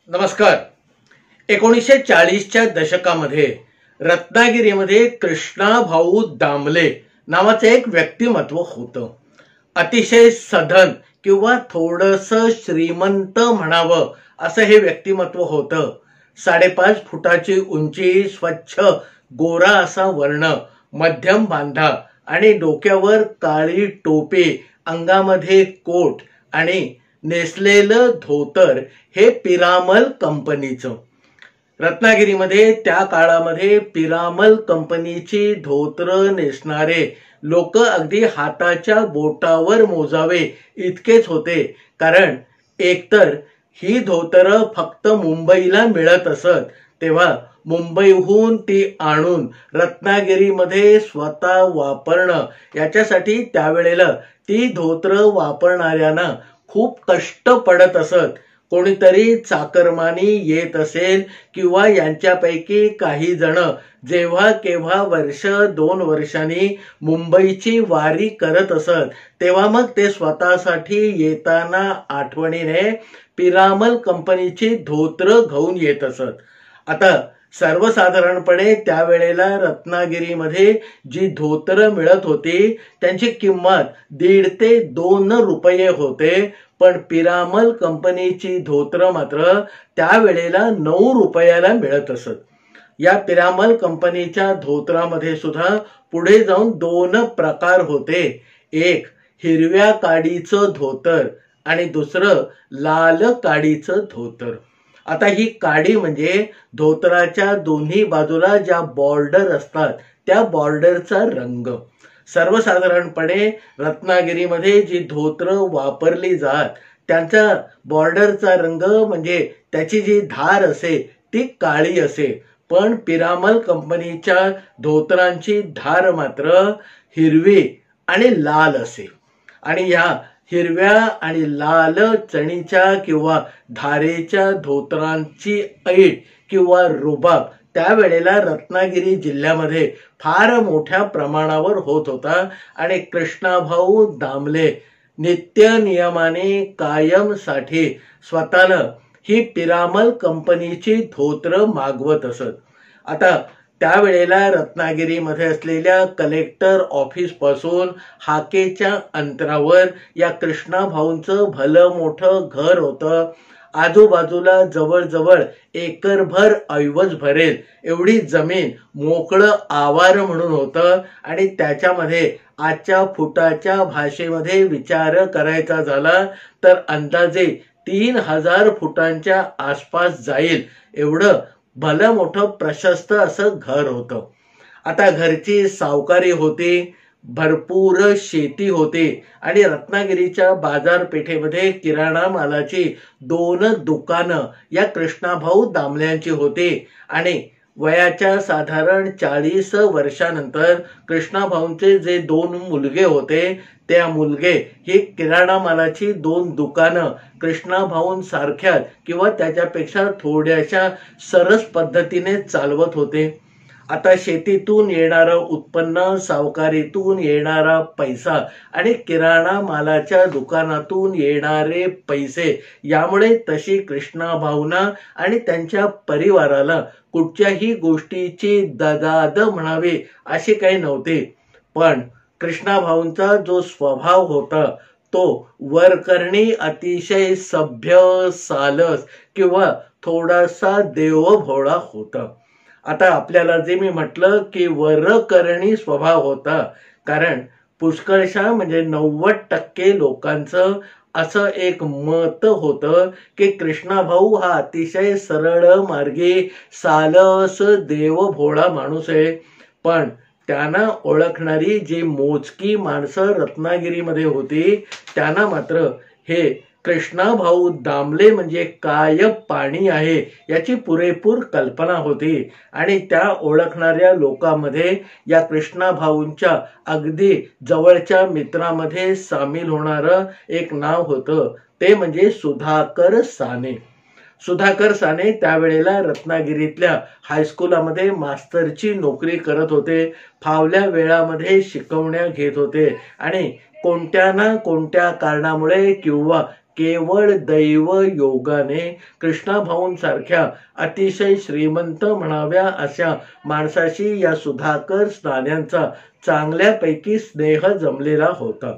नमस्कार. 1940च्या दशकामध्ये रत्नागिरीमध्ये कृष्णाभाऊ दामले नावाचे एक व्यक्तिमत्व होतं. अतिशय सधन किंवा थोडंसं श्रीमंत म्हणावं असं हे व्यक्तिमत्व होतं. 5.5 फुटाची उंची, स्वच्छ गोरा असा वर्ण, मध्यम बांधा आणि डोक्यावर काळी टोपी, अंगामध्ये कोट आणि नेसलेलं धोतर हे पिरामल कंपनीचं. रत्नागिरीमध्ये त्या काळामध्ये पिरामल कंपनीची धोतरं नेसणारे लोक अगदी हाताच्या बोटावर मोजावे इतकेच होते. कारण एकतर ही धोतरं फक्त मुंबईला मिळत असत, तेव्हा मुंबईहून ती आणून रत्नागिरीमध्ये स्वतः वापरणं याच्यासाठी त्यावेळेला ती धोतरं वापरणाऱ्यांना खूप कष्ट पडत असत. कोणीतरी चाकरमानी येत असेल किंवा यांच्यापैकी काही जण जेव्हा केव्हा 1-2 वर्षांनी मुंबईची वारी करत असत, तेव्हा मग ते स्वतःसाठी येताना आठवणीने पिरामल कंपनीची धोतरं घेऊन येत असत. आता सर्वसाधारणपणे त्यावेळेला रत्नागिरीमध्ये जी धोतरं मिळत होती त्यांची किंमत 1.5 ते 2 रुपये होते. पण पिरामल कंपनीची धोतरं मात्र त्यावेळेला 9 रुपयाला मिळत असत. या पिरामल कंपनीच्या धोतरामध्ये सुद्धा पुढे जाऊन 2 प्रकार होते. एक हिरव्या काडीचं धोतर आणि दुसरं लाल काडीचं धोतर. आता ही काडी म्हणजे धोतराच्या दोन्ही बाजूला ज्या बॉर्डर असतात त्या बॉर्डरचा रंग. सर्वसाधारणपणे रत्नागिरीमध्ये जी धोतरं वापरली जात त्यांचा बॉर्डरचा रंग म्हणजे त्याची जी धार असे ती काळी असे. पण पिरामल कंपनीच्या धोतरांची धार मात्र हिरवी आणि लाल असे. आणि या हिरव्या आणि लाल चणीच्या किंवा धारेच्या धोतरांची ऐट किंवा रुबाब त्यावेळेला रत्नागिरी जिल्ह्यामध्ये फार मोठ्या प्रमाणावर होत होता. आणि कृष्णाभाऊ दामले नित्य नियमाने कायमसाठी स्वतःला ही पिरामल कंपनीची धोतरं मागवत असत. आता त्यावेळेला रत्नागिरीमध्ये असलेल्या कलेक्टर ऑफिस पासून हाकेच्या अंतरावर या कृष्णाभाऊंचं भलं मोठं घर होतं. आजूबाजूला जवळजवळ एकरभर ऐवज भरेल एवढी जमीन मोकळं आवार म्हणून होतं. आणि त्याच्यामध्ये आजच्या फुटाच्या भाषेमध्ये विचार करायचा झाला तर अंदाजे 3000 फुटांच्या आसपास जाईल एवढं भलं मोठं प्रशस्त असं घर होतं. आता घरची सावकारी होती, भरपूर शेती होती आणि रत्नागिरीच्या बाजारपेठेमध्ये किराणा मालाची 2 दुकानं या कृष्णाभाऊ दामल्यांची होती. आणि वयाच्या साधारण 40 वर्षानंतर कृष्णाभाऊंचे जे 2 मुलगे होते त्या मुलगे ही किराणा मालाची 2 दुकानं कृष्णाभाऊंसारख्याच किंवा त्याच्यापेक्षा थोड्याशा सरस पद्धतीने चालवत होते. आता शेतीतून येणारं उत्पन्न, सावकारीतून येणारा पैसा आणि किराणा मालाच्या दुकानातून येणारे पैसे यामुळे तशी कृष्णाभाऊंना आणि त्यांच्या परिवाराला कुठच्याही गोष्टीची ददाद म्हणावी अशी काही नव्हती. पण कृष्णाभाऊंचा जो स्वभाव होता तो वरकरणी अतिशय सभ्य, सालस किंवा थोडासा देवभोळा होता. आता आपल्याला जे मी म्हटलं की वरकरणी स्वभाव होता, कारण पुष्कळशा म्हणजे 90% लोकांचं असं एक मत होतं की कृष्णाभाऊ हा अतिशय सरळ मार्गी, सालस, देवभोळा माणूस आहे. पण त्यांना ओळखणारी जी मोजकी माणसं रत्नागिरीमध्ये होती त्यांना मात्र हे कृष्णाभाऊ दामले म्हणजे काय पाणी आहे याची पुरेपूर कल्पना होती. आणि त्या ओळखणाऱ्या लोकांमध्ये या कृष्णाभाऊंच्या अगदी जवळच्या मित्रामध्ये सामील होणारं एक नाव होतं, ते म्हणजे सुधाकर साने. सुधाकर साने त्यावेळेला रत्नागिरीतल्या हायस्कूलमध्ये मास्तरची नोकरी करत होते. फावल्या वेळामध्ये शिकवण्या घेत होते आणि कोणत्या ना कोणत्या कारणामुळे किंवा केवळ दैव योगाने कृष्णाभाऊंसारख्या अतिशय श्रीमंत म्हणाव्या अशा माणसाशी या सुधाकर सान्यांचा चांगल्यापैकी स्नेह जमलेला होता.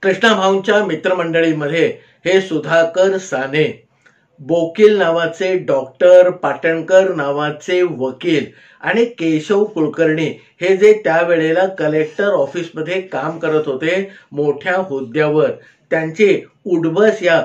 कृष्णाभाऊंच्या मित्रमंडळीमध्ये हे सुधाकर साने, बोकील नावाचे डॉक्टर, पाटणकर नावाचे वकील आणि केशव कुलकर्णी हे जे त्यावेळेला कलेक्टर ऑफिसमध्ये काम करत होते मोठ्या हुद्द्यावर, त्यांची उडबस या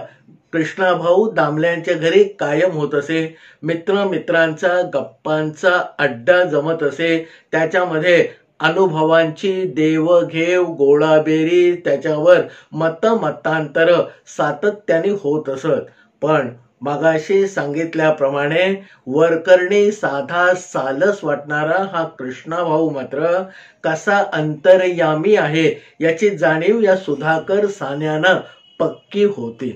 कृष्णाभाऊ दामल्यांच्या घरी कायम होत असे. मित्रांचा गप्पांचा अड्डा जमत असे. त्याच्यामध्ये अनुभवांची देवघेव, गोळाबेरी, त्याच्यावर मतांतर सातत्याने होत असत. पण मगाशी सांगितल्याप्रमाणे वरकरणी साधा सालस वाटणारा हा कृष्णाभाऊ मात्र कसा अंतर्यामी आहे याची जाणीव या सुधाकर सान्यांना पक्की होती.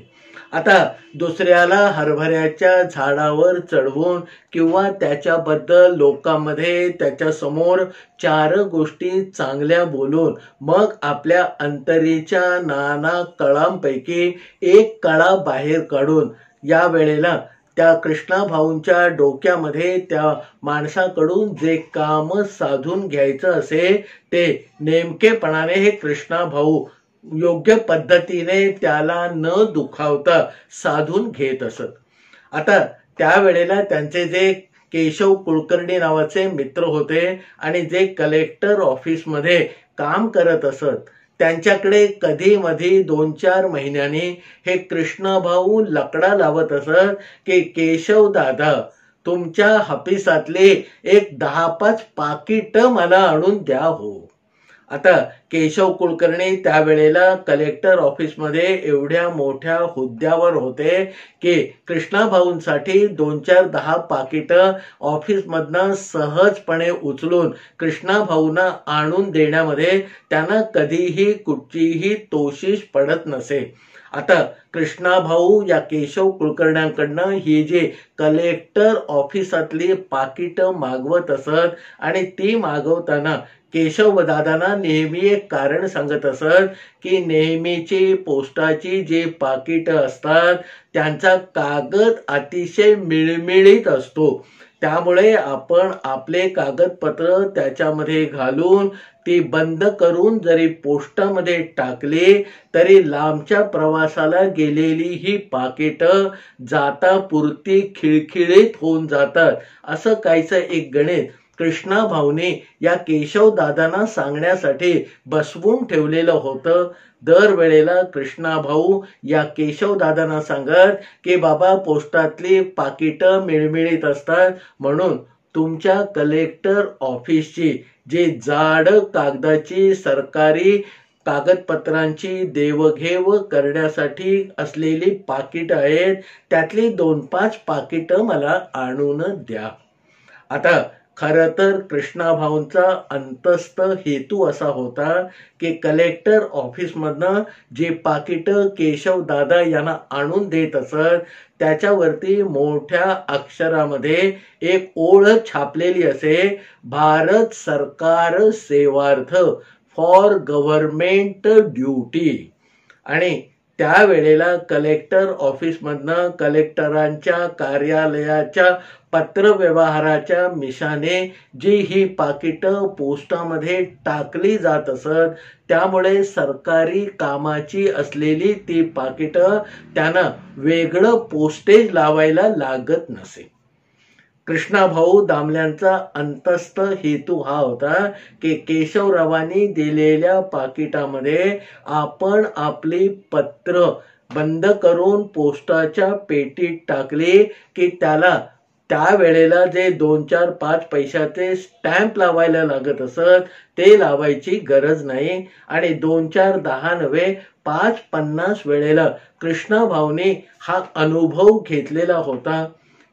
आता दुसऱ्याला हरभऱ्याच्या झाडावर चढवून किंवा त्याच्याबद्दल लोकांमध्ये त्याच्या समोर चार गोष्टी चांगल्या बोलून मग आपल्या अंतरीच्या नाना कळांपैकी एक कळा बाहेर काढून या वेळेला त्या कृष्णाभाऊंच्या डोक्यामध्ये त्या माणसाकडून जे काम साधून घ्यायचं असे ते नेमकेपणाने हे कृष्णाभाऊ योग्य पद्धतीने त्याला न दुखावता साधून घेत असत. आता त्यावेळेला त्यांचे जे केशव कुलकर्णी नावाचे मित्र होते आणि जे कलेक्टर ऑफिसमध्ये काम करत असत, त्यांच्याकडे कधी मधी 2-4 महिन्यांनी हे कृष्णभाऊ लकडा लावत असत की केशव दादा, तुमच्या हपिसातले एक 10-5 पाकिट मला आणून द्या हो. आता केशव कुलकर्णी त्यावेळेला कलेक्टर ऑफिसमध्ये एवढ्या मोठ्या हुद्द्यावर होते की कृष्णाभाऊंसाठी 2-4-10 पाकिट ऑफिसमधनं सहजपणे उचलून कृष्णाभाऊंना आणून देण्यामध्ये त्यांना कधीही कुठचीही तोशिष पडत नसे. आता कृष्णाभाऊ या केशव कुलकर्ण्यांकडनं ही जी कलेक्टर ऑफिसातली पाकिट मागवत असत आणि ती मागवताना केशव दादांना नेहमी एक कारण सांगत असत की नेहमीची पोस्टाची जी पाकिट असतात त्यांचा कागद अतिशय मिळमिळीत असतो. त्यामुळे आपण आपले कागदपत्र त्याच्यामध्ये घालून ती बंद करून जरी पोस्टामध्ये टाकली तरी लांबच्या प्रवासाला गेलेली ही पाकिट जाता पुरती खिळखिळीत होऊन जातात. असं काहीच एक गणित कृष्णाभाऊने या केशव दादांना सांगण्यासाठी बसवून ठेवलेलं होतं. दरवेळेला कृष्णाभाऊ या केशव दादांना सांगत की बाबा, पोस्टातली पाकिट मिळमिळीत असतात म्हणून तुमच्या कलेक्टर ऑफिसची जी जाड कागदाची सरकारी कागदपत्रांची देवघेव करण्यासाठी असलेली पाकिट आहेत त्यातली 2-5 पाकिट मला आणून द्या. आता खरं तर कृष्णाभाऊंचा अंतस्थ हेतू असा होता की कलेक्टर ऑफिसमधनं जी पाकिट केशव दादा यांना आणून देत असत त्याच्यावरती मोठ्या अक्षरामध्ये एक ओळ छापलेली असे, भारत सरकार सेवार्थ, फॉर गव्हर्नमेंट ड्युटी. आणि त्यावेळेला कलेक्टर ऑफिसमधनं कलेक्टरांच्या कार्यालयाच्या पत्रव्यवहाराच्या मिशाने जी ही पाकिट पोस्टामध्ये टाकली जात असत त्यामुळे सरकारी कामाची असलेली ती पाकिट त्यांना वेगळं पोस्टेज लावायला लागत नसे. कृष्णाभाऊ दामल्यांचा अंतस्थ हेतू हा होता की केशवरावांनी दिलेल्या पाकिटामध्ये आपण आपली पत्र बंद करून पोस्टाच्या पेटीत टाकली की त्याला त्यावेळेला जे 2-4-5 पैशाचे स्टॅम्प लावायला लागत असत ते लावायची गरज नाही. आणि 2-4-10 नव्हे 5-50 वेळेला कृष्णाभाऊने हा अनुभव घेतलेला होता.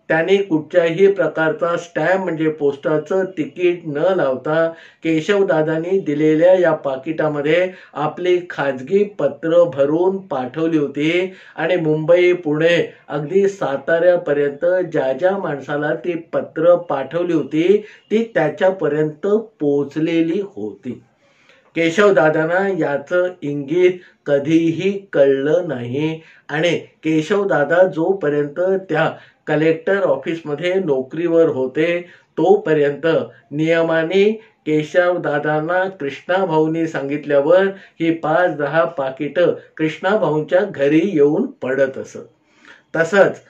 त्याने कुठच्याही प्रकारचा स्टॅम्प म्हणजे पोस्टाचं तिकीट न लावता केशवदादांनी दिलेल्या या पाकिटामध्ये आपली खाजगी पत्र भरून पाठवली होती आणि मुंबई, पुणे, अगदी साताऱ्यापर्यंत ज्या ज्या माणसाला ती पत्र पाठवली होती ती त्याच्यापर्यंत पोहोचलेली होती. केशवदादांना याचं इंगित कधीही कळलं नाही आणि केशवदादा जोपर्यंत त्या कलेक्टर ऑफिसमध्ये नोकरीवर होते तोपर्यंत नियमाने केशवदादांना कृष्णाभाऊंनी सांगितल्यावर ही 5-10 पाकिटं कृष्णाभाऊंच्या घरी येऊन पडत असत. तसंच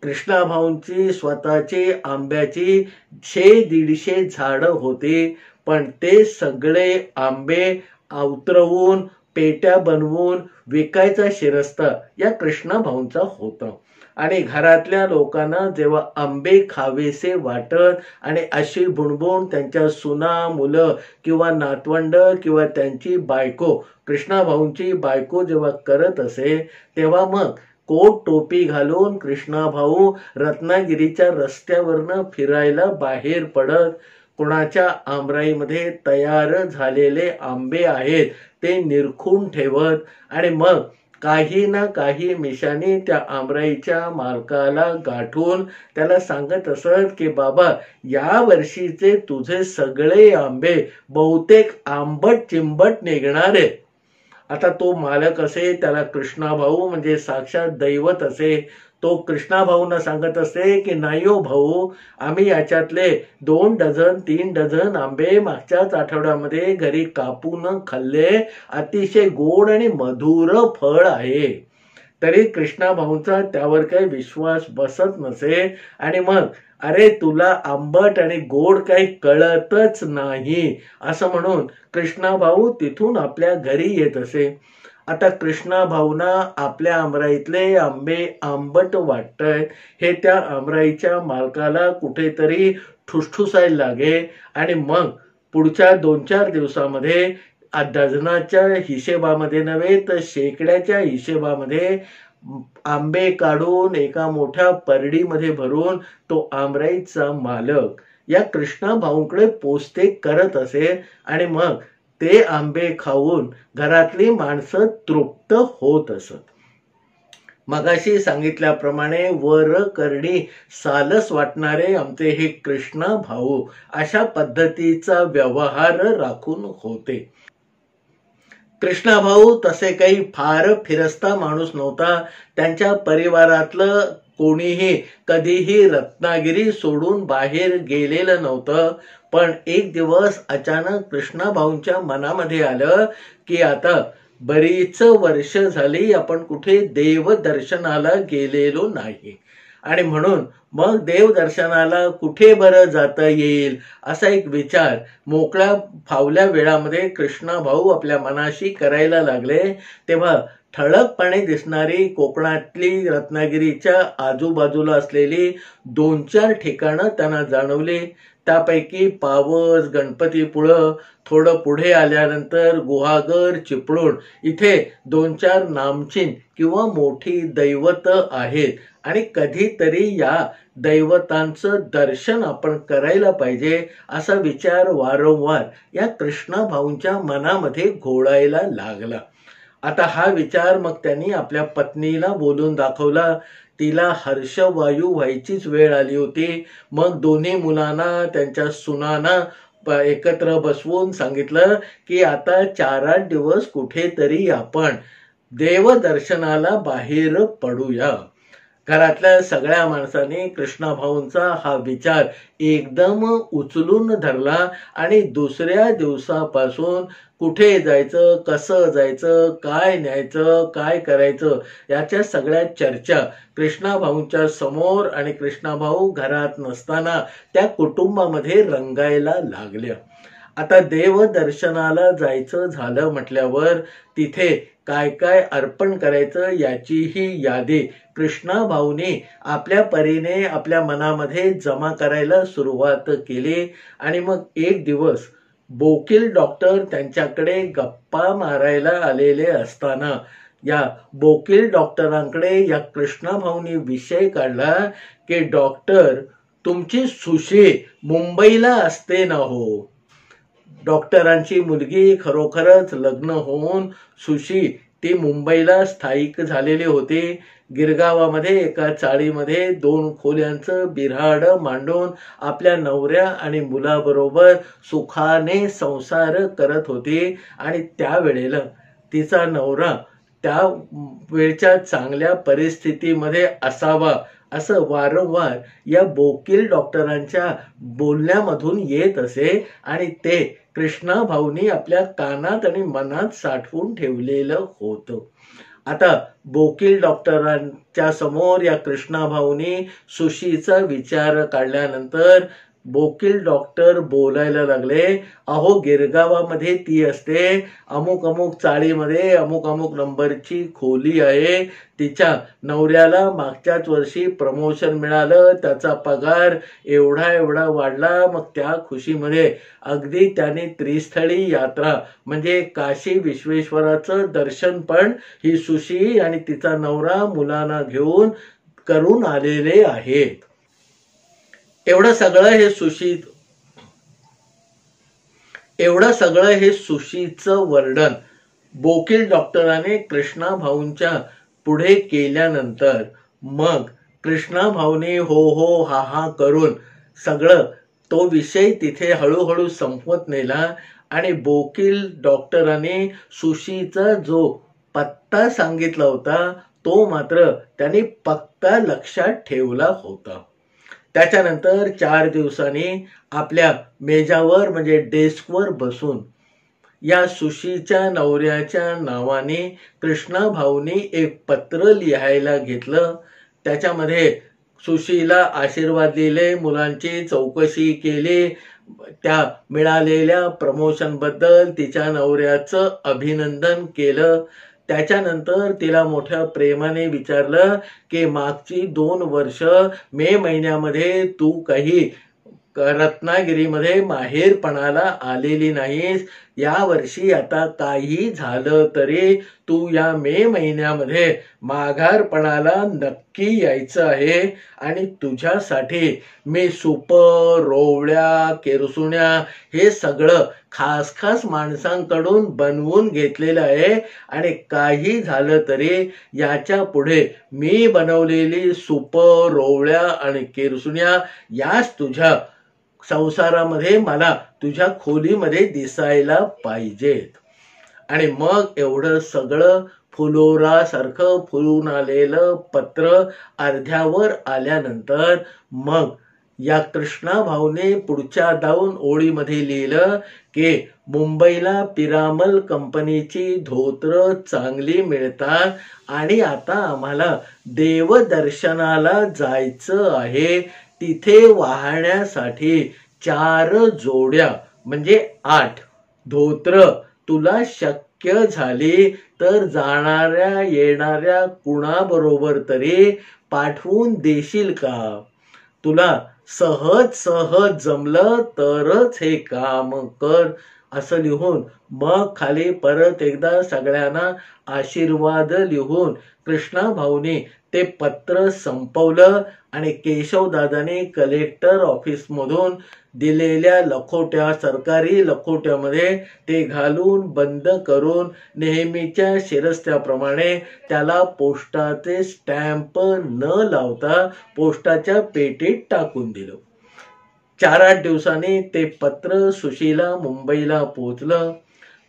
कृष्णाभाऊंची स्वतःची आंब्याची 100-150 झाडं होती, पण ते सगळे आंबे उतरवून पेट्या बनवून विकायचा शिरस्ता या कृष्णाभाऊंचा होता. आणि घरातल्या लोकांना जेव्हा आंबे खावेसे वाटत आणि अशी बुणबुण त्यांच्या सुना, मुलं किंवा नातवंड किंवा त्यांची बायको, कृष्णाभाऊंची बायको जेव्हा करत असे, तेव्हा मग कोट टोपी घालून कृष्णाभाऊ रत्नागिरीच्या रस्त्यावरनं फिरायला बाहेर पडत. कुणाच्या आमराईमध्ये तयार झालेले आंबे आहेत ते निरखून ठेवत आणि मग काही ना काही मिशाने त्या आमराईच्या मालकाला गाठून त्याला सांगत असत की बाबा, या वर्षीचे तुझे सगळे आंबे बहुतेक आंबट चिंबट निघणार आहेत. आता तो मालक असे, त्याला कृष्णाभाऊ म्हणजे साक्षात दैवत असे. तो कृष्णाभाऊंना सांगत असते की नाही हो भाऊ, आम्ही याच्यातले 2 डझन 3 डझन आंबे मागच्याच आठवड्यामध्ये घरी कापून खाल्ले, अतिशय गोड आणि मधुर फळ आहे. तरी कृष्णाभाऊंचा त्यावर काही विश्वास बसत नसे आणि मग अरे तुला आंबट आणि गोड काही कळतच नाही असं म्हणून कृष्णाभाऊ तिथून आपल्या घरी येत असे. आता कृष्णाभाऊंना आपल्या आमराईतले आंबे आंबट वाटत हे त्या आमराईच्या मालकाला कुठेतरी ठुसठुसायला लागे आणि मग पुढच्या 2-4 दिवसामध्ये डझनाच्या हिशेबामध्ये नव्हे तर शेकड्याच्या हिशेबामध्ये आंबे काढून एका मोठ्या परडीमध्ये भरून तो आमराईचा मालक या कृष्णाभाऊंकडे पोचते करत असे आणि मग ते आंबे खाऊन घरातली माणसं तृप्त होत असत. मगाशी सांगितल्याप्रमाणे वर करडी सालस वाटणारे आमचे हे कृष्णाभाऊ अशा पद्धतीचा व्यवहार राखून होते. कृष्णाभाऊ तसे काही फार फिरस्ता माणूस नव्हता. त्यांच्या परिवारातलं कोणीही कधीही रत्नागिरी सोडून बाहेर गेलेलं नव्हतं. पण एक दिवस अचानक कृष्णाभाऊंच्या मनामध्ये आलं की आता बरीच वर्ष झाली आपण कुठे देवदर्शनाला गेलेलो नाही आणि म्हणून मग देवदर्शनाला कुठे बरं जाता येईल असा एक विचार मोकळ्या फावल्या वेळामध्ये कृष्णाभाऊ आपल्या मनाशी करायला लागले. तेव्हा ठळकपणे दिसणारी कोकणातली रत्नागिरीच्या आजूबाजूला असलेली 2-4 ठिकाणं त्यांना जाणवली. त्यापैकी पावस, गणपतीपुळं, थोडं पुढे आल्यानंतर गुहागर, चिपळूण इथे 2-4 नामचीन किंवा मोठी दैवत आहेत आणि कधीतरी या दैवतांचं दर्शन आपण करायला पाहिजे असा विचार वारंवार या कृष्णाभाऊंच्या मनामध्ये घोळायला लागला. आता हा विचार मग त्यांनी आपल्या पत्नीला बोलून दाखवला. तिला हर्षवायू व्हायचीच वेळ आली होती. मग दोन्ही मुलांना, त्यांच्या सुनांना एकत्र बसवून सांगितलं की आता 4-8 दिवस कुठेतरी आपण देवदर्शनाला बाहेर पडूया. घरातल्या सगळ्या माणसांनी कृष्णाभाऊंचा हा विचार एकदम उचलून धरला आणि दुसऱ्या दिवसापासून कुठे जायचं, कसं जायचं, काय न्यायचं, काय करायचं याच्या सगळ्या चर्चा कृष्णाभाऊंच्या समोर आणि कृष्णाभाऊ घरात नसताना त्या कुटुंबामध्ये रंगायला लागल्या. आता देवदर्शनाला जायचं झालं म्हटल्यावर तिथे काय काय अर्पण करायचं याचीही यादी कृष्णाभाऊंनी आपल्या परीने आपल्या मनामध्ये जमा करायला सुरुवात केली. आणि मग एक दिवस बोकील डॉक्टर त्यांच्याकडे गप्पा मारायला आलेले असताना या बोकील डॉक्टरांकडे या कृष्णाभाऊंनी विषय काढला की डॉक्टर, तुमची सुशी मुंबईला असते ना हो. डॉक्टरांची मुलगी खरोखरच लग्न होऊन सुशी ती मुंबईला स्थायिक झालेली होती. गिरगावामध्ये एका चाळीमध्ये 2 खोल्यांचं बिऱ्हाड मांडून आपल्या नवऱ्या आणि मुलाबरोबर सुखाने संसार करत होती. आणि त्यावेळेला तिचा नवरा त्या वेळच्या चांगल्या परिस्थितीमध्ये असावा असं वारंवार या बोकील डॉक्टरांच्या बोलण्यामधून येत असे आणि ते कृष्णा भाऊनी आपल्या कानात आणि मनात साठवून ठेवलेलं होतं. आता बोकील डॉक्टरांच्या समोर या कृष्णा भाऊनी सुशीचा विचार काढल्यानंतर बोकील डॉक्टर बोलायला लागले. अहो, गिरगावामध्ये ती असते, अमुक अमुक चाळीमध्ये अमुक अमुक नंबरची खोली आहे. तिच्या नवऱ्याला मागच्याच वर्षी प्रमोशन मिळालं, त्याचा पगार एवढा एवढा वाढला. मग त्या खुशीमध्ये अगदी त्याने त्रिस्थळी यात्रा म्हणजे काशी विश्वेश्वराचं दर्शन पण ही सुशी आणि तिचा नवरा मुलांना घेऊन करून आलेले आहेत. एवढं सगळं हे सुशीचं वर्णन बोकील डॉक्टराने कृष्णा भाऊंच्या पुढे केल्यानंतर मग कृष्णा भाऊने हो हो हा हा करून सगळं तो विषय तिथे हळूहळू संपवत नेला. आणि बोकील डॉक्टराने सुशीचा जो पत्ता सांगितला होता तो मात्र त्यांनी पक्का लक्षात ठेवला होता. त्याच्यानंतर 4 दिवसांनी आपल्या मेजावर म्हणजे डेस्कवर बसून या सुशीच्या नवऱ्याच्या नावाने कृष्णा भाऊनी एक पत्र लिहायला घेतलं. त्याच्यामध्ये सुशीला आशीर्वाद दिले, मुलांची चौकशी केली, त्या मिळालेल्या प्रमोशन बद्दल तिच्या नवऱ्याचं अभिनंदन केलं. त्याच्यानंतर तिला मोठ्या प्रेमाने विचारलं की मागची 2 वर्ष मे महिन्यामध्ये तू काही रत्नागिरीमध्ये माहेरपणाला आलेली नाहीस. या वर्षी आता काही झालं तरी तू या मे महिन्यामध्ये माघारपणाला नक्की यायचं आहे. आणि तुझ्यासाठी मी सुपर, रोवळ्या, केरसुण्या हे सगळं खास खास माणसांकडून बनवून घेतलेलं आहे. आणि काही झालं तरी याच्या पुढे मी बनवलेली सुपर, रोवळ्या आणि केरसुण्या याच तुझ्या संसारामध्ये मला तुझ्या खोलीमध्ये दिसायला पाहिजेत. आणि मग एवढं सगळं फुलोरासारखं फुलून आलेलं पत्र अर्ध्यावर आल्यानंतर मग या कृष्णा भाऊने पुढच्या 2 ओळीमध्ये लिहिलं की मुंबईला पिरामल कंपनीची धोत्र चांगली मिळतात आणि आता आम्हाला देवदर्शनाला जायचं आहे. तिथे वाहण्यासाठी 4 जोड्या म्हणजे 8 धोत्र तुला शक्य झाली तर जाणाऱ्या येणाऱ्या कुणाबरोबर तरी पाठवून देशील का? तुला सहज जमलं तरच हे काम कर असं लिहून मग खाली परत एकदा सगळ्यांना आशीर्वाद लिहून कृष्णा भाऊनी ते पत्र संपवलं. आणि केशवदादाने कलेक्टर ऑफिसमधून दिलेल्या लखोट्या, सरकारी लखोट्यामध्ये ते घालून बंद करून नेहमीच्या शिरस्त्याप्रमाणे त्याला पोस्टाचे स्टॅम्प न लावता पोस्टाच्या पेटीत टाकून दिलं. 4-8 दिवसांनी ते पत्र सुशीला मुंबईला पोहोचलं.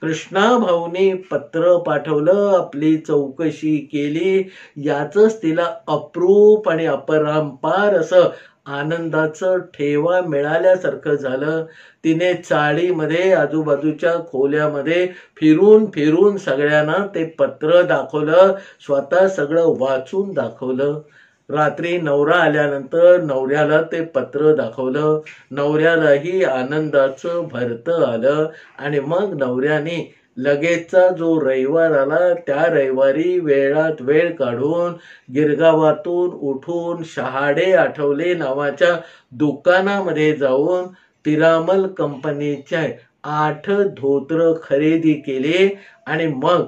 कृष्णा भाऊनी पत्र पाठवलं, आपली चौकशी केली. याचंच तिला अप्रूप आणि अपरंपार असं आनंदाचं ठेवा मिळाल्यासारखं झालं. तिने चाळीमध्ये आजूबाजूच्या खोल्यामध्ये फिरून फिरून सगळ्यांना ते पत्र दाखवलं, स्वतः सगळं वाचून दाखवलं. रात्री नवरा आल्यानंतर नवऱ्याला ते पत्र दाखवलं. नवऱ्यालाही आनंदाचं भरतं आलं. आणि मग नवऱ्याने लगेचचा जो रविवार आला त्या रविवारी वेळात वेळ काढून गिरगावातून उठून शहाडे आठवले नावाच्या दुकानामध्ये जाऊन पिरामल कंपनीचे 8 धोत्र खरेदी केले. आणि मग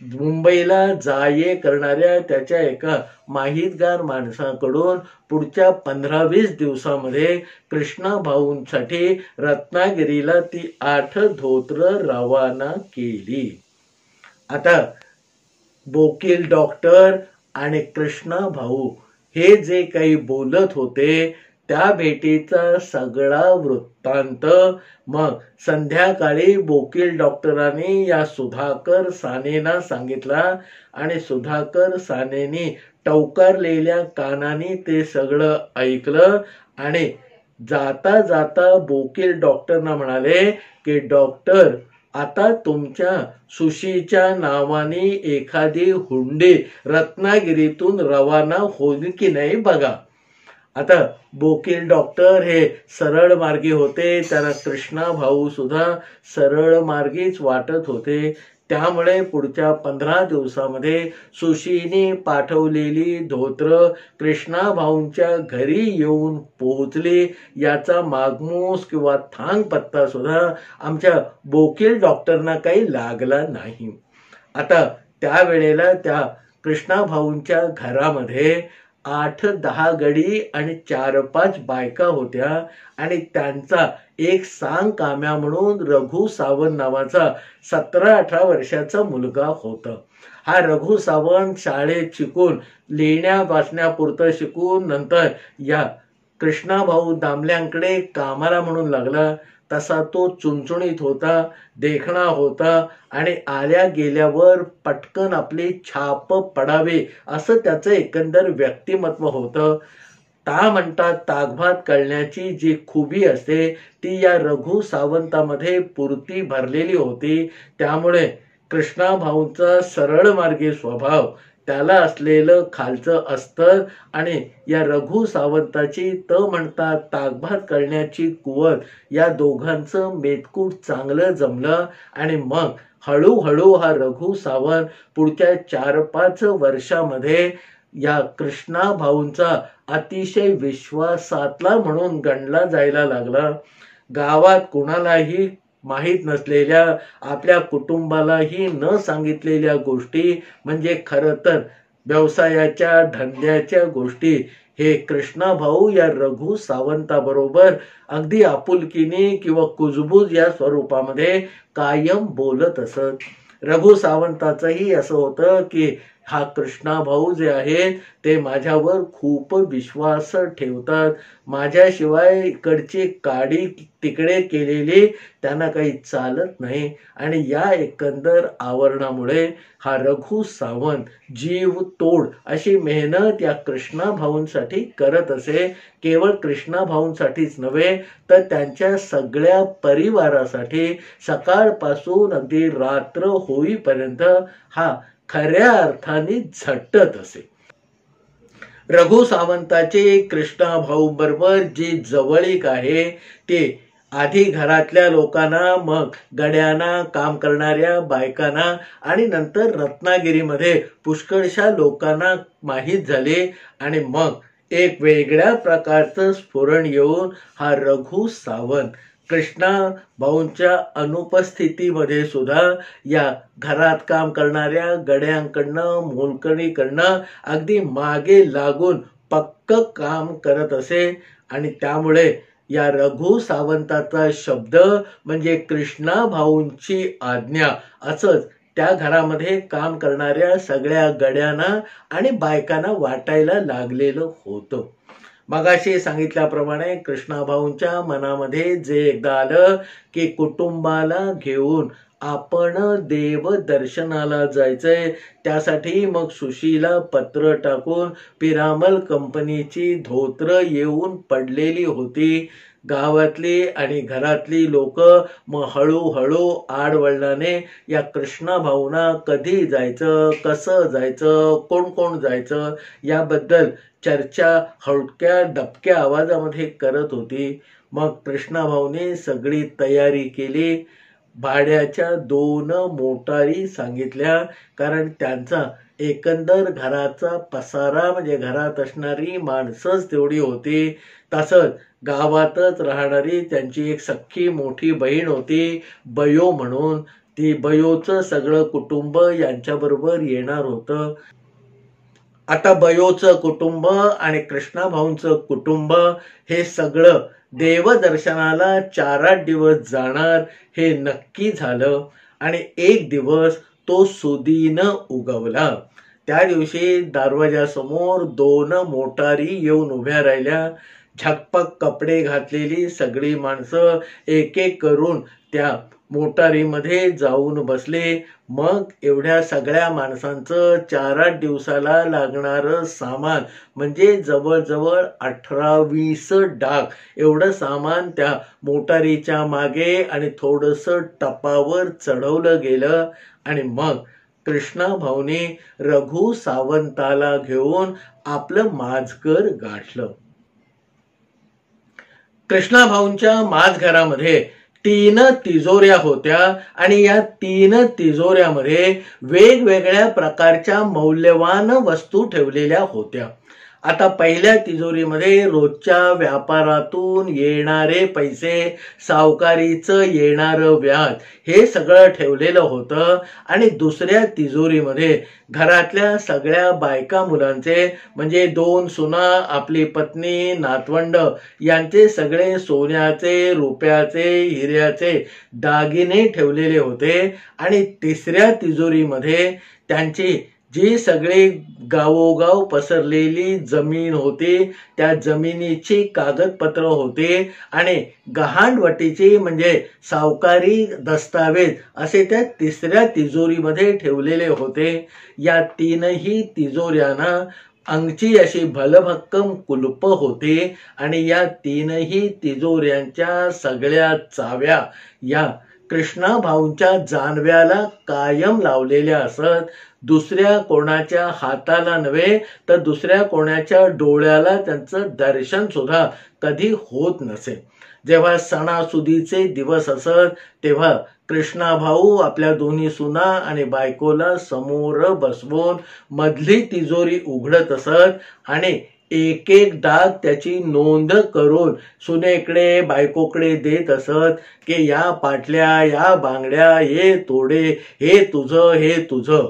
मुंबईला जा-ये करणाऱ्या त्याच्या एका माहितगार माणसाकडून पुढच्या 15-20 दिवसामध्ये कृष्णा भाऊंसाठी रत्नागिरीला ती 8 धोत्र रवाना केली. आता वकील डॉक्टर आणि कृष्णा भाऊ हे जे काही बोलत होते त्या भेटीचा सगळा वृत्तांत मग संध्याकाळी वकील डॉक्टरांनी या सुधाकर सानेंना सांगितला आणि सुधाकर सानेंनी टवकारलेल्या कानाने ते सगळं ऐकलं आणि जाता जाता वकील डॉक्टरना म्हणाले की डॉक्टर, आता तुमच्या सुशीच्या नावाने एखादी हुंडी रत्नागिरीतून रवाना होईल की नाही बघा. आता वकील डॉक्टर हे सरळ मार्गी होते, त्यांना कृष्णा भाऊ सुद्धा सरळ मार्गीच वाटत होते. त्यामुळे पुढच्या 15 दिवसामध्ये सुशीने पाठवलेली धोत्र कृष्णा भाऊंच्या घरी येऊन पोहोचली याचा मागमूस किंवा थांग पत्ता सुद्धा आमच्या वकील डॉक्टरना काही लागला नाही. आता त्यावेळेला त्या कृष्णा भाऊंच्या घरामध्ये 8-10 गडी आणि 4-5 बायका होत्या आणि त्यांचा एक सांग काम्या म्हणून रघु सावंत नावाचा 17-18 वर्षाचा मुलगा होता. हा रघु सावंत शाळेत शिकून लिहिण्या वाचण्यापुरतं शिकून नंतर या कृष्णा भाऊ दामल्यांकडे कामाला म्हणून लागला. तसा तो चुणचुणीत होता, देखणा होता आणि आल्या गेल्यावर पटकन आपली छाप पडावी असं त्याचं एकंदर व्यक्तिमत्व होतं. ता म्हणतात ताकभात कळण्याची जी खुबी असते ती या रघु सावंतामध्ये पुरती भरलेली होती. त्यामुळे कृष्णा भाऊंचा सरळ मार्गी स्वभाव, त्याला असलेलं खालचं अस्तर आणि या रघु सावंताची म्हणतात ताकभात करण्याची कुवत या दोघांचं मेतकूट चांगलं जमलं आणि मग हळूहळू हा रघु सावंत पुढच्या 4-5 वर्षामध्ये या कृष्णा भाऊंचा अतिशय विश्वासातला म्हणून गणला जायला लागला. गावात कुणालाही माहीत नसलेल्या, आपल्या कुटुंबालाही न सांगितलेल्या गोष्टी म्हणजे खरं तर व्यवसायाच्या धंद्याच्या गोष्टी हे कृष्णा भाऊ या रघु सावंताबरोबर अगदी आपुलकीने किंवा कुजबूज या स्वरूपामध्ये कायम बोलत असत. रघु सावंताचंही असं होतं की हा कृष्णा भाऊ जे आहेत ते माझ्यावर खूप विश्वास ठेवतात, माझ्याशिवाय इकडची काडी तिकडे केलेली त्यांना काही चालत नाही. आणि या एकंदर आवरणामुळे हा रघु सावंत जीव तोड अशी मेहनत या कृष्णा भाऊंसाठी करत असे. केवळ कृष्णा भाऊंसाठीच नव्हे तर त्यांच्या सगळ्या परिवारासाठी सकाळपासून अगदी रात्र होईपर्यंत हा खऱ्या अर्थाने झटत असे. रघु सावंताचे कृष्णा भाऊ बरोबर जी जवळीक आहे ते आधी घरातल्या लोकांना, मग गड्यांना, काम करणाऱ्या बायकांना आणि नंतर रत्नागिरीमध्ये पुष्कळशा लोकांना माहीत झाले आणि मग एक वेगळ्या प्रकारचं स्फुरण येऊन हा रघु सावंत कृष्णा भाऊंच्या अनुपस्थितीमध्ये सुद्धा या घरात काम करणाऱ्या गड्यांकडनं, मोलकणीकडनं अगदी मागे लागून पक्क काम करत असे. आणि त्यामुळे या रघु सावंताचा शब्द म्हणजे कृष्णा भाऊंची आज्ञा असंच त्या घरामध्ये काम करणाऱ्या सगळ्या गड्यांना आणि बायकांना वाटायला लागलेलं होतं. मगाशी सांगितल्याप्रमाणे कृष्णा भाऊंच्या मनामध्ये जे एकदा आलं की कुटुंबाला घेऊन आपण देव दर्शनाला जायचंय, त्यासाठी मग सुशीला पत्र टाकून पिरामल कंपनीची धोत्र येऊन पडलेली होती. गावातली आणि घरातली लोक मग हळूहळू आडवळणाने या कृष्णा भाऊंना कधी जायचं, कसं जायचं, कोण कोण जायचं याबद्दल चर्चा हलक्या दबक्या आवाजामध्ये करत होती. मग कृष्णा भाऊने सगळी तयारी केली. भाड्याच्या 2 मोटारी सांगितल्या, कारण त्यांचा एकंदर घराचा पसारा म्हणजे घरात असणारी माणसंच तेवढी होती. तसंच गावातच राहणारी त्यांची एक सख्खी मोठी बहीण होती बयो म्हणून, ती बयोचं सगळं कुटुंब यांच्याबरोबर येणार होतं. आता बयोचं कुटुंब आणि कृष्णा भाऊंचं कुटुंब हे सगळं देवदर्शनाला 4-8 दिवस जाणार हे नक्की झालं. आणि एक दिवस तो सुदीन उगवला. त्या दिवशी दरवाजासमोर 2 मोटारी येऊन उभ्या राहिल्या. झकपक कपडे घातलेली सगळी माणसं एक एक करून त्या मोटारीमध्ये जाऊन बसले. मग एवढ्या सगळ्या माणसांचं 4-8 दिवसाला लागणारं सामान म्हणजे जवळजवळ 18-20 डाग एवढं सामान त्या मोटारीच्या मागे आणि थोडंसं टपावर चढवलं गेलं. आणि मग कृष्णा भाऊने रघु सावंताला घेऊन आपलं माझघर गाठलं. कृष्णा भाऊंच्या माझघरामध्ये 3 तिजोऱ्या होत्या आणि या 3 तिजोऱ्यामध्ये वेगवेगळ्या प्रकारच्या मौल्यवान वस्तू ठेवलेल्या होत्या. आता पहिल्या तिजोरीमध्ये रोजच्या व्यापारातून येणारे पैसे, सावकारीचं येणारं व्याज हे सगळं ठेवलेलं होतं. आणि दुसऱ्या तिजोरीमध्ये घरातल्या सगळ्या बायका मुलांचे म्हणजे 2 सुना, आपली पत्नी, नातवंड यांचे सगळे सोन्याचे, रुपयाचे, हिऱ्याचे दागिने ठेवलेले होते. आणि तिसऱ्या तिजोरीमध्ये त्यांची जी सगळी गावोगाव पसरलेली जमीन होती त्या जमिनीची कागदपत्र होते आणि गहाणवटीची म्हणजे सावकारी दस्तावेज असे त्या तिसऱ्या तिजोरीमध्ये ठेवलेले होते. या 3ही तिजोऱ्यांना अंगची अशी भलभक्कम कुलप होती आणि या 3ही तिजोऱ्यांच्या सगळ्या चाव्या या कृष्णा भाऊंच्या जानव्याला कायम लावलेल्या असत. दुसऱ्या कोणाच्या हाताला नव्हे तर दुसऱ्या कोणाच्या डोळ्याला त्यांचं दर्शन सुद्धा कधी होत नसे. जेव्हा सणासुदीचे दिवस असत तेव्हा कृष्णा भाऊ आपल्या दोन्ही सुना आणि बायकोला समोर बसवून मधली तिजोरी उघडत असत आणि एक एक डाग त्याची नोंद करून सुनेकडे बायकोकडे देत असत की या पाटल्या, या बांगड्या, हे तोडे, हे तुझं, हे तुझं.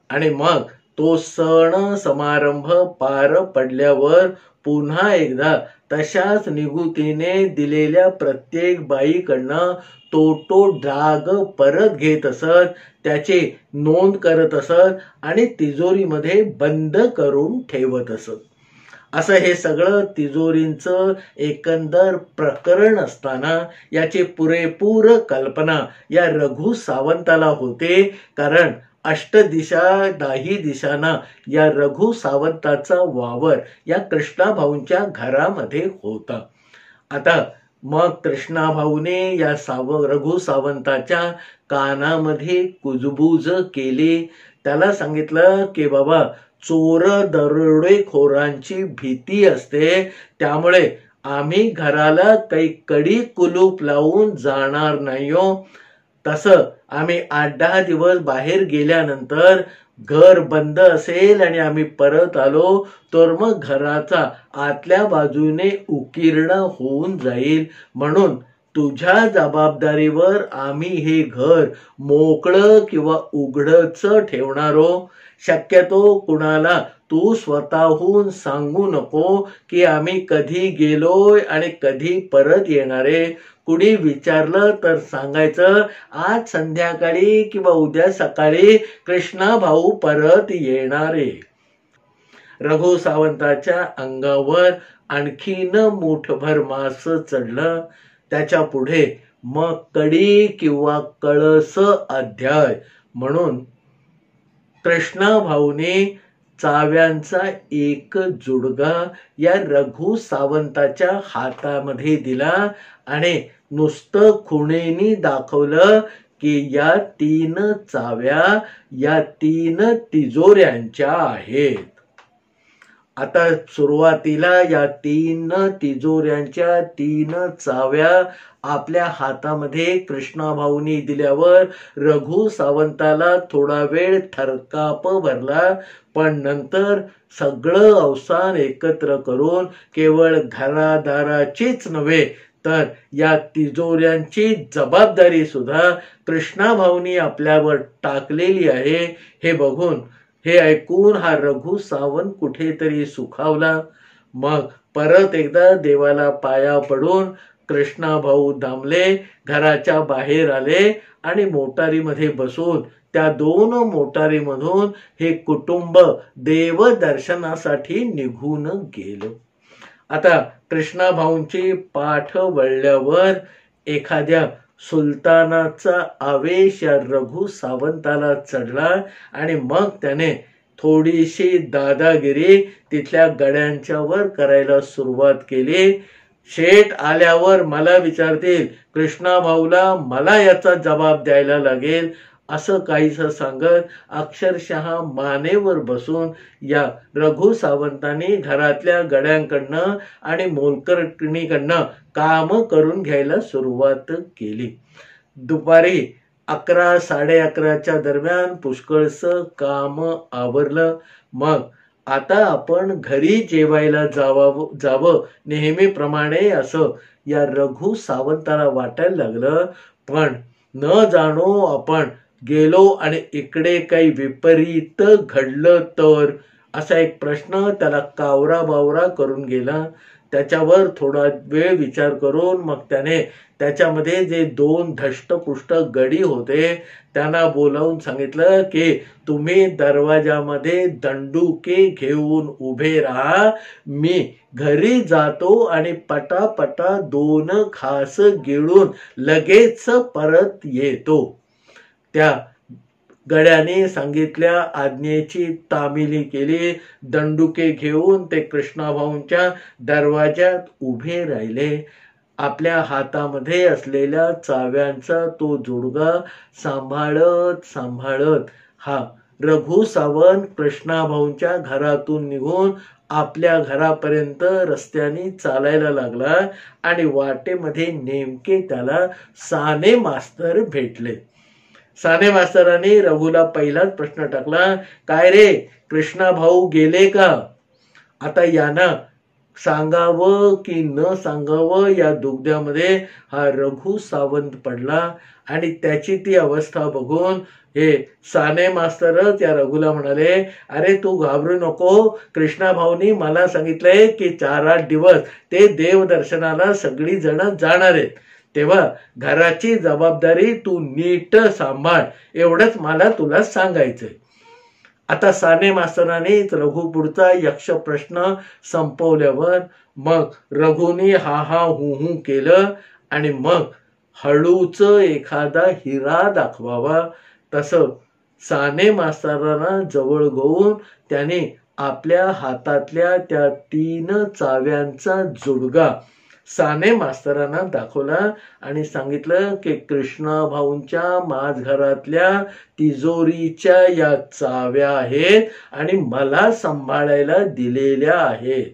आणि मग तो सण समारंभ पार पडल्यावर पुन्हा एकदा तशाच निगुतीने दिलेल्या प्रत्येक बाईकडनं तो डाग परत घेत असत, त्याची नोंद करत असत आणि तिजोरीमध्ये बंद करून ठेवत असत. असं हे सगळं तिजोरींचं एकंदर प्रकरण असताना याची पुरेपूर कल्पना या रघु सावंताला होते. कारण अष्टदिशा 10 दिशांना या रघु सावंताचा वावर या कृष्णा भाऊंच्या घरामध्ये होता. आता मग कृष्णा भाऊने या रघु सावंताच्या कानामध्ये कुजबूज केली. त्याला सांगितलं की बाबा चोर दरोडेखोरांची भीती असते, त्यामुळे आम्ही घराला काही कडी कुलूप लावून जाणार नाही हो. तसं आम्ही 8-10 दिवस बाहेर गेल्यानंतर घर बंद असेल आणि आम्ही परत आलो तर मग घराचा आतल्या बाजूने उकीर्ण होऊन जाईल. म्हणून तुझ्या जबाबदारीवर आम्ही हे घर मोकळं किंवा उघडच ठेवणारो. शक्यतो कुणाला तू स्वतःहून सांगू नको की आम्ही कधी गेलोय आणि कधी परत येणारे. कुणी विचारलं तर सांगायचं आज संध्याकाळी किंवा उद्या सकाळी कृष्णा भाऊ परत येणारे. रघु सावंताच्या अंगावर आणखीन मुठभर मास चढलं. त्याच्या पुढे मग कडी किंवा कळस अध्याय म्हणून कृष्णा भाऊने चाव्यांचा एक जुडगा या रघु सावंताच्या हातामध्ये दिला आणि नुसतं खुणेनी दाखवलं की या 3 चाव्या या 3 तिजोऱ्यांच्या आहेत. आता सुरुवातीला या 3 तिजोऱ्यांच्या 3 चाव्या आपल्या हातामध्ये कृष्णा भाऊनी दिल्यावर रघु सावंताला थोडा वेळ थरकाप भरला. पण नंतर सगळं अवसान एकत्र करून केवळ घरादाराचीच नव्हे तर या तिजोऱ्यांची जबाबदारी सुद्धा कृष्णा भाऊनी आपल्यावर टाकलेली आहे. हे बघून हे ऐकून हा रघु सावंत कुठेतरी सुखावला. मग परत एकदा देवाला पाया पडून कृष्णा भाऊ दामले घराच्या बाहेर आले आणि मोटारीमध्ये बसून त्या 2 मोटारीमधून हे कुटुंब देवदर्शनासाठी निघून गेलं. आता कृष्णा भाऊंची पाठ वळल्यावर एखाद्या सुलतानाचा आवेश या रघु सावंताला चढला आणि मग त्याने थोडीशी दादागिरी तिथल्या गड्यांच्यावर करायला सुरुवात केली. शेठ आल्यावर मला विचारतील, कृष्णा भाऊला मला याचा जबाब द्यायला लागेल असं काहीसं सांगत अक्षरशः मानेवर बसून या रघु सावंतांनी घरातल्या गड्यांकडनं आणि मोलकरणीकडनं काम करून घ्यायला सुरुवात केली. दुपारी 11-11:30च्या दरम्यान पुष्कळसं काम आवरलं. मग आता आपण घरी जेवायला जावं नेहमीप्रमाणे असं या रघु सावंताला वाटायला लागलं. पण न जाणो आपण गेलो आणि इकडे काही विपरीत घडलं तर असा एक प्रश्न त्याला कावरा बावरा करून गेला. त्याच्यावर थोडा वेळ विचार करून मग त्याने त्याच्यामध्ये जे 2 धष्टपुष्ट गडी होते त्यांना बोलावून सांगितलं की तुम्ही दरवाजामध्ये दंडुके घेऊन उभे राहा, मी घरी जातो आणि पटापटा 2 घास गिळून लगेच परत येतो. त्या गड्याने सांगितल्या आज्ञेची तामिली केली. दंडुके घेऊन ते कृष्णाभाऊंच्या दरवाज्यात उभे राहिले. आपल्या हातामध्ये असलेल्या चाव्यांचा तो जुडगा सांभाळत सांभाळत हा रघु सावंत कृष्णाभाऊंच्या घरातून निघून आपल्या घरापर्यंत रस्त्याने चालायला लागला आणि वाटेमध्ये नेमके त्याला साने मास्तर भेटले. साने मास्तरांनी रघुला पहिलाच प्रश्न टाकला, काय रे कृष्णा भाऊ गेले का? आता यानं सांगावं की न सांगावं या दुग्ध्यामध्ये हा रघु सावंत पडला आणि त्याची ती अवस्था बघून हे साने मास्तरच या रघुला म्हणाले, अरे तू घाबरू नको, कृष्णा भाऊनी मला सांगितलंय की 4-8 दिवस ते देवदर्शनाला सगळी जण जाणार आहेत, तेव्हा घराची जबाबदारी तू नीट सांभाळ, एवढंच मला तुला सांगायचंय. आता साने मास्तराने रघु पुढचा यक्ष प्रश्न संपवल्यावर मग रघुनी हा हा हु हु केलं आणि मग हळूच एखादा हिरा दाखवावा तसं साने मास्तरांना जवळ घेऊन त्याने आपल्या हातातल्या त्या 3 चाव्यांचा जुडगा साने मास्तरांना दाखवला आणि सांगितलं की कृष्णा भाऊंच्या माझघरातल्या तिजोरीच्या या चाव्या आहेत आणि मला सांभाळायला दिलेल्या आहेत.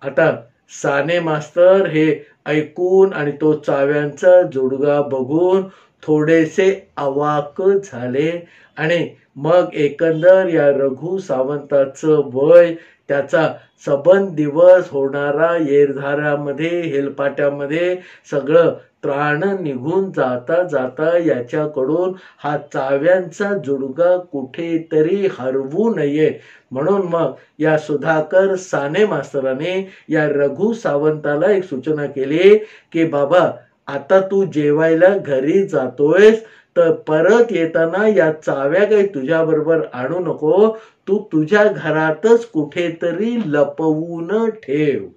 आता साने मास्तर हे ऐकून आणि तो चाव्यांचा जुडगा बघून थोडेसे अवाक झाले आणि मग एकंदर या रघु सावंताचं वय, त्याचा सबंध दिवस होणारा येरधाऱ्यामध्ये हेलपाट्यामध्ये सगळं त्राण निघून जाता जाता याच्याकडून हा चाव्यांचा जुडगा कुठेतरी हरवू नये म्हणून मग या सुधाकर साने मास्तराने या रघु सावंताला एक सूचना केली की बाबा आता तू जेवायला घरी जातोयस तर परत येताना या चाव्या काही तुझ्या बरोबर आणू नको, तू तुझ्या घरातच कुठेतरी लपवून ठेव.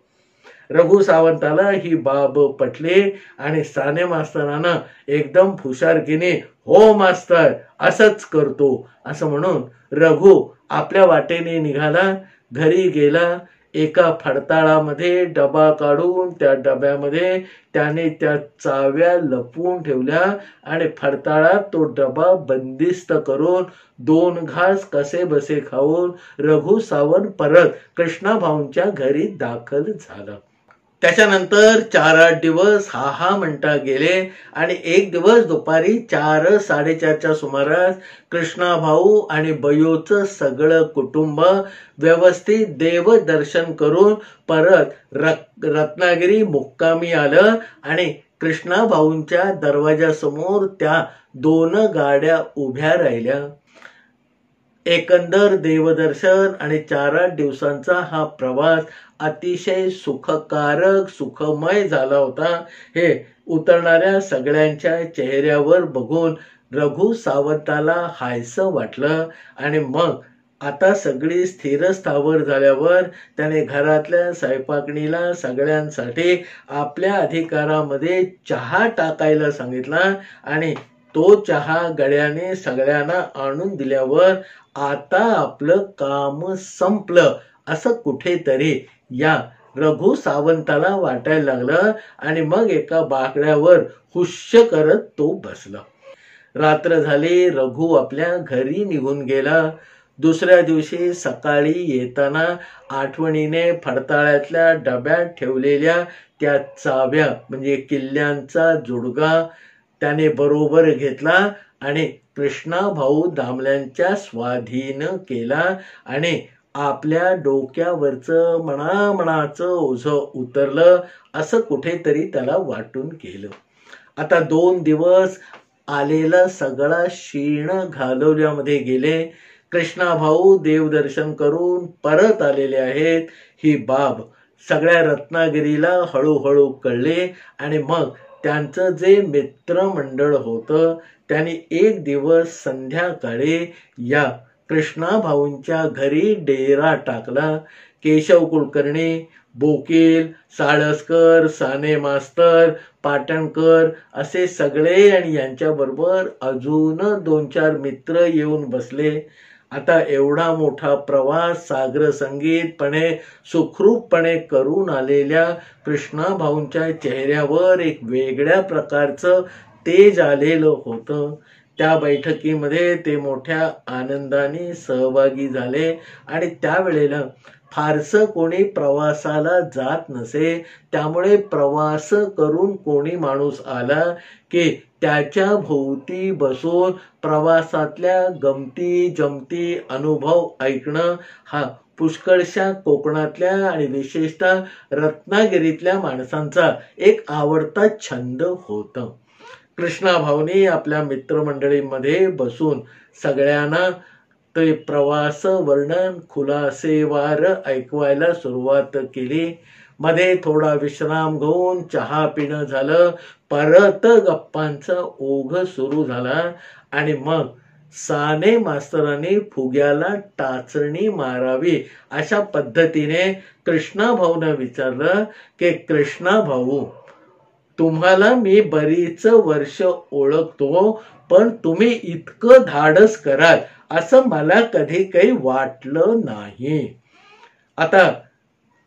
रघु सावंताला ही बाब पटली आणि साने मास्तरांना एकदम हुशारकीने हो मास्तर असंच करतो असं म्हणून रघु आपल्या वाटेने निघाला. घरी गेला. एका फडताळामध्ये डबा काढून त्या डब्यामध्ये त्याने त्या चाव्या लपवून ठेवल्या आणि फडताळात तो डबा बंदिस्त करून 2 घास कसे बसे खाऊन रघु सावंत परत कृष्णा भाऊंच्या घरी दाखल झाला. त्याच्यानंतर 4-8 दिवस हा म्हणता गेले आणि एक दिवस दुपारी 4-4:30च्या सुमारास कृष्णा भाऊ आणि बयोचं सगळं कुटुंब व्यवस्थित देवदर्शन करून परत रत्नागिरी मुक्कामी आलं आणि कृष्णा भाऊंच्या दरवाजासमोर त्या 2 गाड्या उभ्या राहिल्या. एकंदर देवदर्शन आणि 4-8 दिवसांचा हा प्रवास अतिशय सुखकारक सुखमय झाला होता हे उतरणाऱ्या सगळ्यांच्या चेहऱ्यावर बघून रघु सावंताला हायसं वाटलं. आणि मग आता सगळी स्थिरस्थावर झाल्यावर त्याने घरातल्या स्वयंपाकणीला सगळ्यांसाठी आपल्या अधिकारामध्ये चहा टाकायला सांगितला. आणि तो चहा गड्याने सगळ्यांना आणून दिल्यावर आता आपलं काम संपलं असं कुठेतरी या रघु सावंताला वाटायला लागलं. आणि मग एका बाकड्यावर हुश्य करत तो बसला. रात्र झाली. रघु आपल्या घरी निघून गेला. दुसऱ्या दिवशी सकाळी येताना आठवणीने फडताळ्यातल्या डब्यात ठेवलेल्या त्या चाव्या म्हणजे किल्ल्यांचा जुडगा त्याने बरोबर घेतला आणि कृष्णा भाऊ दामल्यांच्या स्वाधीन केला. आणि आपल्या डोक्यावरचं मनाचं ओझं उतरलं असं कुठेतरी त्याला वाटून गेलं. आता 2 दिवस आलेला सगळा शीण घालवल्यामध्ये गेले. कृष्णा भाऊ देवदर्शन करून परत आलेले आहेत ही बाब सगळ्या रत्नागिरीला हळूहळू कळले. आणि मग त्यांचं जे मित्रमंडळ होतं त्यांनी एक दिवस संध्याकाळी या कृष्णा भाऊंच्या घरी डेरा टाकला. केशव कुलकर्णी, बोकील, साळसकर, साने मास्तर, पाटणकर असे सगळे आणि यांच्याबरोबर अजून 2-4 मित्र येऊन बसले. आता एवढा मोठा प्रवास सागर संगीतपणे सुखरूपपणे करून आलेल्या कृष्णा भाऊंच्या चेहऱ्यावर एक वेगळ्या प्रकारचं तेज आलेलं होतं. त्या बैठकीमध्ये ते मोठ्या आनंदाने सहभागी झाले. आणि त्यावेळेला फारसं कोणी प्रवासाला जात नसे. त्यामुळे प्रवास करून कोणी माणूस आला की त्याच्या भोवती बसून प्रवासातल्या गमती जमती अनुभव ऐकणं हा पुष्कळशा कोकणातल्या आणि विशेषतः रत्नागिरीतल्या माणसांचा एक आवडता छंद होता. कृष्णा भाऊनी आपल्या मित्रमंडळीमध्ये बसून सगळ्यांना ते प्रवास वर्णन खुलासेवार ऐकवायला सुरुवात केली. मध्ये थोडा विश्राम घेऊन चहा पिणं झालं. परत गप्पांचा ओघ सुरू झाला. आणि मग साने मास्तरांनी फुग्याला टाचणी मारावी अशा पद्धतीने कृष्णा भाऊनं विचारलं की कृष्णा भाऊ, तुम्हाला मी बरीच वर्ष ओळखतो पण तुम्ही इतकं धाडस कराल असं मला कधी काही वाटलं नाही. आता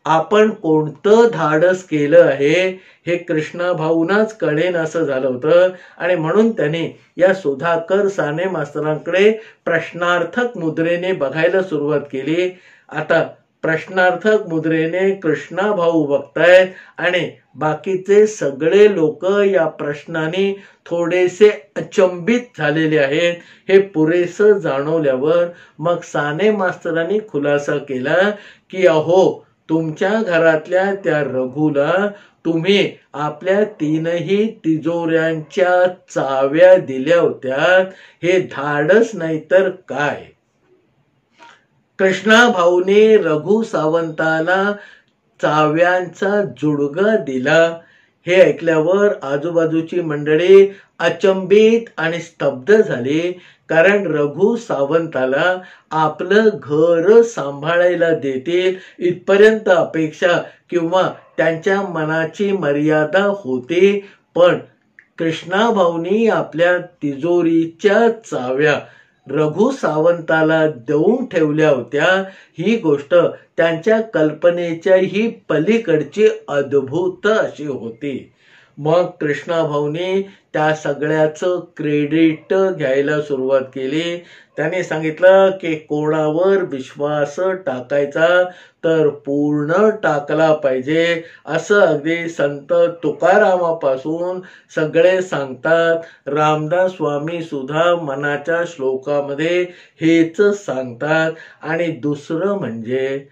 आपण कोणतं धाडस केलं आहे हे कृष्णा भाऊनाच कळेन असं झालं होतं. आणि म्हणून त्याने या सुधाकर साने मास्तरांकडे प्रश्नार्थक मुद्रेने बघायला सुरुवात केली. आता प्रश्नार्थक मुद्रेने कृष्णा भाऊ बघतायत आणि बाकीचे सगळे लोक या प्रश्नाने थोडेसे अचंबित झालेले आहेत हे पुरेसं जाणवल्यावर मग साने मास्तरांनी खुलासा केला की अहो, तुमच्या घरातल्या त्या रघुला तुम्ही आपल्या 3ही तिजोऱ्यांच्या चाव्या दिल्या होत्या. हे धाडस नाही तर काय. कृष्णा भाऊने रघु सावंताला चाव्यांचा जुडगा दिला. हे ऐकल्यावर आजूबाजूची मंडळी अचंबित आणि स्तब्ध झाली. कारण रघु सावंताला आपलं घर सांभाळायला देतील इथपर्यंत अपेक्षा किंवा त्यांच्या मनाची मर्यादा होती. पण कृष्णा भाऊनी आपल्या तिजोरीच्या चाव्या रघु सावंताला देऊन ठेवल्या होत्या ही गोष्ट त्यांच्या कल्पनेच्या ही पलीकडची अद्भुत अशी होती. मग कृष्णा भाऊनी त्या सगळ्याचं क्रेडिट घ्यायला सुरुवात केली. त्याने सांगितलं की कोणावर विश्वास टाकायचा तर पूर्ण टाकला पाहिजे असं अगदी संत तुकारामापासून सगळे सांगतात. रामदास स्वामी सुद्धा मनाच्या श्लोकामध्ये हेच सांगतात. आणि दुसरं म्हणजे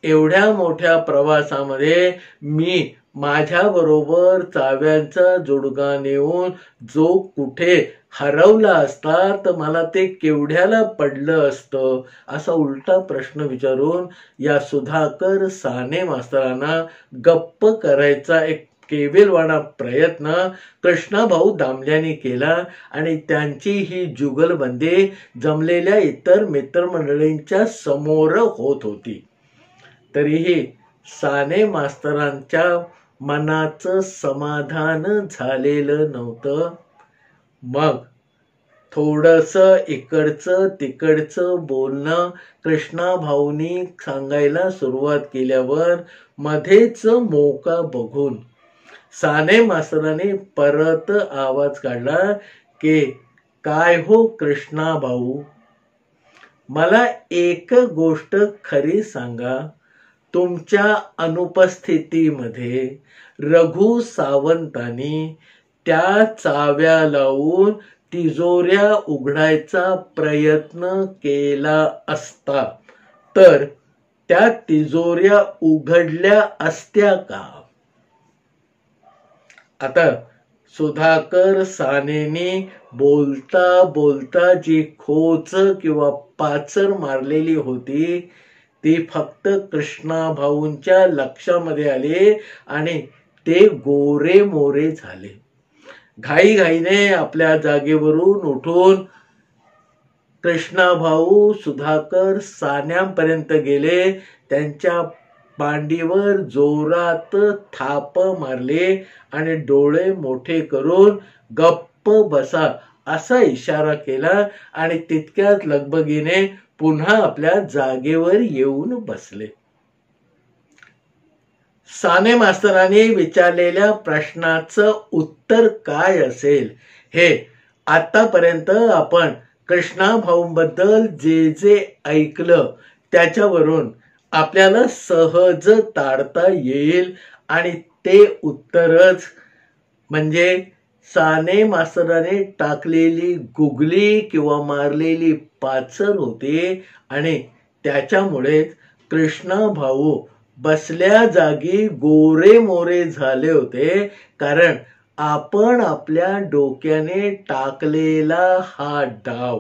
एवढ्या मोठ्या प्रवासामध्ये मी माझ्याबरोबर चाव्यांचा जुडगा नेऊन जो कुठे हरवला असता तर मला ते केवढ्याला पडलं असतं, असा उलटा प्रश्न विचारून या सुधाकर साने मास्तरांना गप्प करायचा एक केविलवाणा प्रयत्न कृष्णाभाऊ दामल्यांनी केला आणि त्यांची ही जुगलबंदी जमलेल्या इतर मित्रमंडळींच्या समोर होत होती. तरीही साने मास्तरांच्या मनाचं समाधान झालेलं नव्हतं. मग थोडंसं इकडचं तिकडचं बोलणं कृष्णाभाऊनी सांगायला सुरुवात केल्यावर मध्येच मोका बघून साने मास्तरांनी परत आवाज काढला की, काय हो कृष्णाभाऊ, मला एक गोष्ट खरी सांगा. तुमच्या अनुपस्थितीमध्ये रघु सावंतांनी त्या चाव्या लावून तिजोऱ्या उघडायचा प्रयत्न केला असता तर त्या तिजोऱ्या उघडल्या असत्या का? आता सुधाकर सानेनी बोलता बोलता जी खोच किंवा पाचर मारलेली होती ती फक्त कृष्णाभाऊंच्या लक्षामध्ये आली आणि ते गोरे मोरे झाले. घाईघाईने आपल्या जागेवरून उठून कृष्णाभाऊ सुधाकर सान्यांपर्यंत गेले. त्यांच्या मांडीवर जोरात थाप मारले आणि डोळे मोठे करून गप्प बसा असा इशारा केला आणि तितक्याच लगबगीने पुन्हा आपल्या जागेवर येऊन बसले. साने मास्तरांनी विचारलेल्या प्रश्नाचं उत्तर काय असेल हे आतापर्यंत आपण कृष्णाभाऊंबद्दल जे जे ऐकलं त्याच्यावरून आपल्याला सहज ताडता येईल आणि ते उत्तरच म्हणजे साने मास्तराने टाकलेली गुगली किंवा मारलेली पाचर होती आणि त्याच्यामुळे कृष्णाभाऊ बसल्या जागी गोरे मोरे झाले होते, कारण आपण आपल्या डोक्याने टाकलेला हा डाव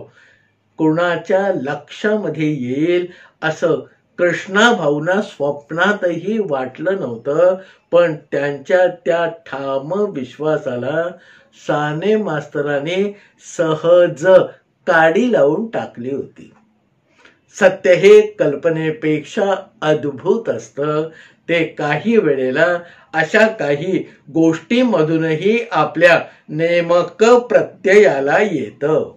कोणाच्या लक्षामध्ये येईल असं कृष्णाभाऊंना स्वप्नातही वाटलं नव्हतं. पण त्यांच्या त्या ठाम विश्वासाला साने मास्तरांनी सहज काडी लावून टाकली होती. सत्य हे कल्पनेपेक्षा अद्भुत असतं. ते काही वेळेला अशा काही गोष्टींमधूनही आपल्या नेमक प्रत्ययाला येतं.